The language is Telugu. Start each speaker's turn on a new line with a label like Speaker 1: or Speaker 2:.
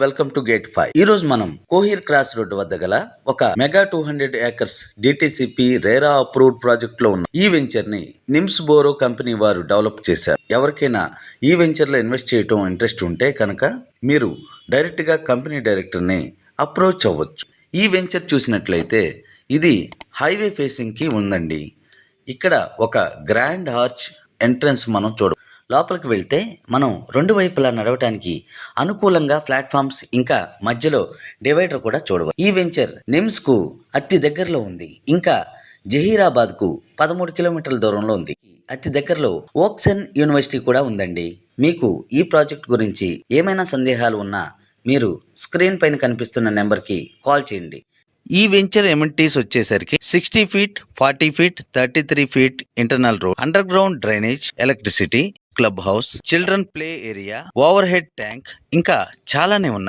Speaker 1: Welcome to gate 5. ఈ రోజు మనం కోహిర్ క్రాస్ రోడ్ వద్ద గల ఒక mega 200 acres DTCP RERA approved project లో ఉన్న ఈ వెంచర్ ని నిమ్స్ బోరో కంపెనీ వారు డెవలప్ చేశారు. ఎవరికైనా ఈ వెంచర్ లో ఇన్వెస్ట్ చేయటం ఇంట్రెస్ట్ ఉంటే కనుక మీరు డైరెక్ట్ గా కంపెనీ డైరెక్టర్ ని అప్రోచ్ అవ్వచ్చు. ఈ వెంచర్ చూసినట్లయితే ఇది హైవే ఫేసింగ్ కి ఉందండి. ఇక్కడ ఒక గ్రాండ్ ఆర్చ్ ఎంట్రన్స్ మనం లోపలికి వెళ్తే మనం రెండు వైపులా నడవటానికి అనుకూలంగా ప్లాట్ఫామ్స్ ఇంకా మధ్యలో డివైడర్ కూడా చూడవచ్చు. ఈ వెంచర్ నిమ్స్ కు అతి దగ్గరలో ఉంది. ఇంకా జహీరాబాద్ కు 13 కిలోమీటర్ల దూరంలో ఉంది. అతి దగ్గరలో ఓక్సన్ యూనివర్సిటీ కూడా ఉందండి. మీకు ఈ ప్రాజెక్ట్ గురించి ఏమైనా సందేహాలు ఉన్నా మీరు స్క్రీన్ పైన కనిపిస్తున్న నెంబర్కి కాల్ చేయండి. ఈ వెంచర్ ఎమ్యూనిటీస్ వచ్చేసరికి 60 feet, 40 feet, 33 feet internal road, under ground drainage, electricity, club house, children play area, over head tank ఇంకా చాలానే ఉన్నాయి.